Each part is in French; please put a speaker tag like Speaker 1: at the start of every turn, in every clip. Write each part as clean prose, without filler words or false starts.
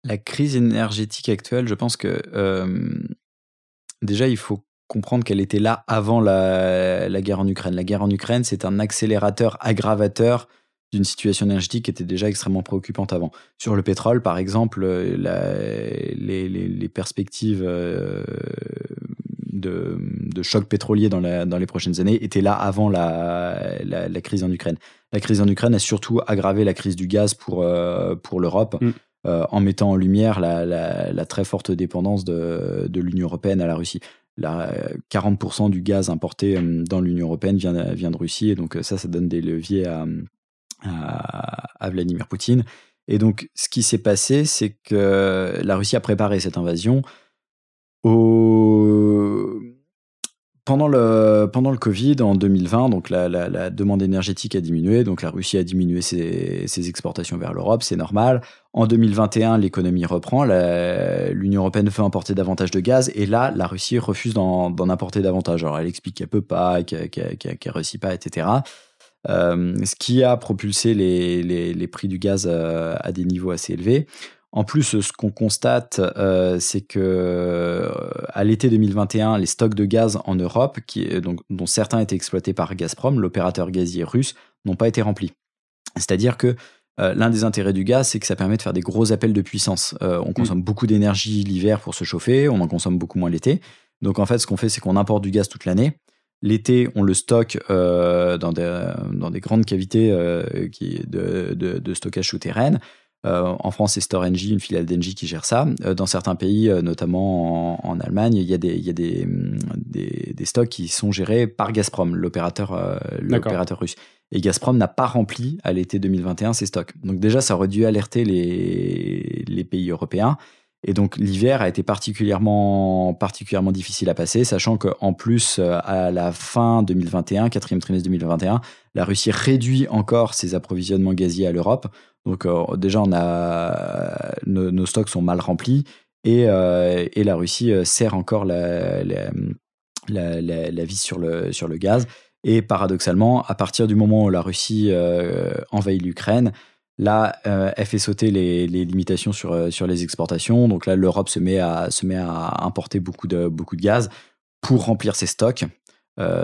Speaker 1: La crise énergétique actuelle, je pense que, déjà, il faut comprendre qu'elle était là avant la guerre en Ukraine. La guerre en Ukraine, c'est un accélérateur aggravateur d'une situation énergétique qui était déjà extrêmement préoccupante avant. Sur le pétrole, par exemple, la les perspectives, de choc pétrolier dans les prochaines années étaient là avant la crise en Ukraine. La crise en Ukraine a surtout aggravé la crise du gaz pour l'Europe,
Speaker 2: Mm.
Speaker 1: en mettant en lumière la très forte dépendance de l'Union européenne à la Russie. 40% du gaz importé dans l'Union européenne vient de Russie, et donc ça donne des leviers à Vladimir Poutine. Et donc, ce qui s'est passé, c'est que la Russie a préparé cette invasion au... pendant le Covid, en 2020. Donc la demande énergétique a diminué, donc la Russie a diminué ses exportations vers l'Europe, c'est normal. En 2021, l'économie reprend, l'Union européenne veut importer davantage de gaz, et là, la Russie refuse d'en importer davantage. Alors elle explique qu'elle peut pas, qu'elle réussit pas, etc. Ce qui a propulsé les prix du gaz à des niveaux assez élevés. En plus, ce qu'on constate, c'est que à l'été 2021, les stocks de gaz en Europe, dont certains étaient exploités par Gazprom, l'opérateur gazier russe, n'ont pas été remplis. C'est-à-dire que l'un des intérêts du gaz, c'est que ça permet de faire des gros appels de puissance. On
Speaker 2: Mm.
Speaker 1: consomme beaucoup d'énergie l'hiver pour se chauffer, on en consomme beaucoup moins l'été. Donc en fait, ce qu'on fait, c'est qu'on importe du gaz toute l'année. L'été, on le stocke dans des grandes cavités de stockage souterraines. En France, c'est Storengy, une filiale d'Engie, qui gère ça. Dans certains pays, notamment en Allemagne, il y a des stocks qui sont gérés par Gazprom,
Speaker 2: D'accord.
Speaker 1: l'opérateur russe. Et Gazprom n'a pas rempli à l'été 2021 ses stocks. Donc déjà, ça aurait dû alerter les pays européens. Et donc l'hiver a été particulièrement difficile à passer, sachant qu'en plus, à la fin 2021, quatrième trimestre 2021, la Russie réduit encore ses approvisionnements gaziers à l'Europe. Donc déjà, nos stocks sont mal remplis, et la Russie serre encore la vis sur le gaz. Et paradoxalement, à partir du moment où la Russie envahit l'Ukraine, là, elle fait sauter les limitations sur les exportations. Donc là, l'Europe se met à importer beaucoup de gaz pour remplir ses stocks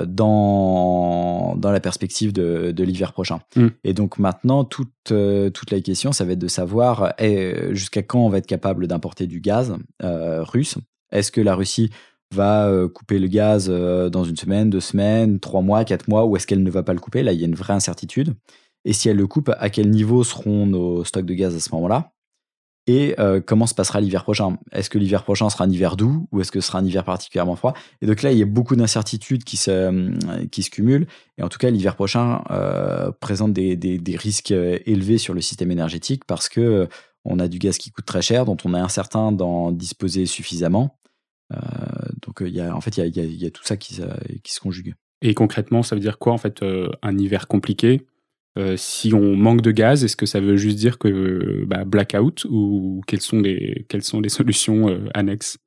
Speaker 1: dans la perspective de l'hiver prochain.
Speaker 2: Mm.
Speaker 1: Et donc maintenant, toute la question, ça va être de savoir jusqu'à quand on va être capable d'importer du gaz russe. Est-ce que la Russie va couper le gaz dans une semaine, 2 semaines, 3 mois, 4 mois, ou est-ce qu'elle ne va pas le couper? Là, il y a une vraie incertitude. Et si elle le coupe, à quel niveau seront nos stocks de gaz à ce moment-là? Et comment se passera l'hiver prochain? Est-ce que l'hiver prochain sera un hiver doux, ou est-ce que ce sera un hiver particulièrement froid? Et donc là, il y a beaucoup d'incertitudes qui se cumulent. Et en tout cas, l'hiver prochain présente des risques élevés sur le système énergétique, parce que on a du gaz qui coûte très cher, dont on est incertain d'en disposer suffisamment. Euh, donc en fait, il y a tout ça qui se conjugue.
Speaker 2: Et concrètement, ça veut dire quoi, en fait, un hiver compliqué? Si on manque de gaz, est-ce que ça veut juste dire que blackout, ou quelles sont les solutions annexes?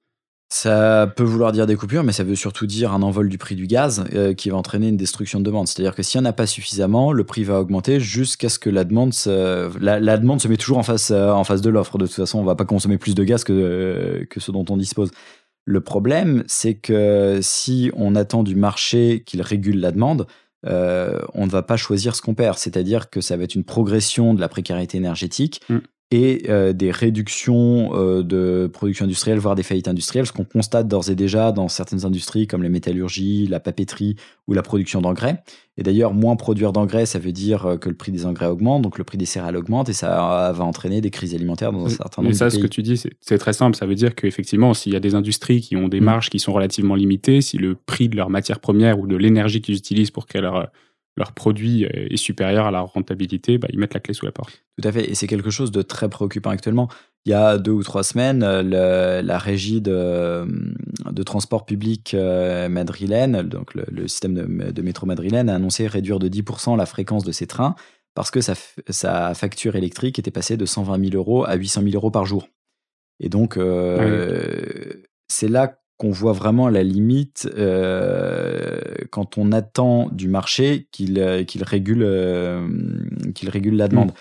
Speaker 1: Ça peut vouloir dire des coupures, mais ça veut surtout dire un envol du prix du gaz qui va entraîner une destruction de demande. C'est-à-dire que s'il n'y en a pas suffisamment, le prix va augmenter jusqu'à ce que la demande la demande se met toujours en face de l'offre. De toute façon, on ne va pas consommer plus de gaz que ce dont on dispose. Le problème, c'est que si on attend du marché qu'il régule la demande, on ne va pas choisir ce qu'on perd. C'est-à-dire que ça va être une progression de la précarité énergétique
Speaker 2: Mm.
Speaker 1: et des réductions de production industrielle, voire des faillites industrielles, ce qu'on constate d'ores et déjà dans certaines industries comme la métallurgie, la papeterie ou la production d'engrais. Et d'ailleurs, moins produire d'engrais, ça veut dire que le prix des engrais augmente, donc le prix des céréales augmente, et ça va entraîner des crises alimentaires dans un certain
Speaker 2: Mais
Speaker 1: nombre de
Speaker 2: ça, ce que
Speaker 1: pays.
Speaker 2: tu dis, c'est très simple. Ça veut dire qu'effectivement, s'il y a des industries qui ont des
Speaker 1: Mm.
Speaker 2: marges qui sont relativement limitées, si le prix de leurs matières premières ou de l'énergie qu'ils utilisent pour créer leur produit est supérieur à la rentabilité, ils mettent la clé sous la porte.
Speaker 1: Tout à fait, et c'est quelque chose de très préoccupant actuellement. Il y a 2 ou 3 semaines, la régie de transport public madrilène, donc le système de métro madrilène, a annoncé réduire de 10% la fréquence de ses trains, parce que sa facture électrique était passée de 120 000 € à 800 000 € par jour. Et donc,
Speaker 2: Ah oui, ok.
Speaker 1: c'est là qu'on voit vraiment la limite quand on attend du marché qu'il régule la
Speaker 2: Mm.
Speaker 1: demande.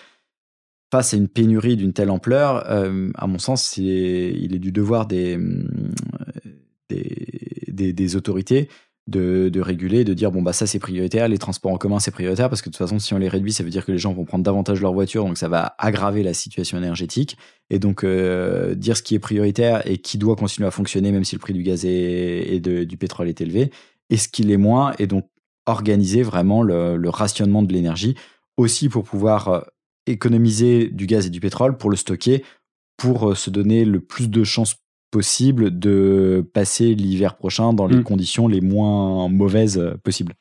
Speaker 1: face à une pénurie d'une telle ampleur, à mon sens, il est du devoir des autorités de réguler, de dire bon bah ça c'est prioritaire, les transports en commun c'est prioritaire parce que de toute façon si on les réduit ça veut dire que les gens vont prendre davantage leur voiture donc ça va aggraver la situation énergétique et donc dire ce qui est prioritaire et qui doit continuer à fonctionner même si le prix du gaz du pétrole est élevé et ce qui l'est moins et donc organiser vraiment le rationnement de l'énergie aussi pour pouvoir économiser du gaz et du pétrole pour le stocker pour se donner le plus de chances possible de passer l'hiver prochain dans les conditions les moins mauvaises possibles.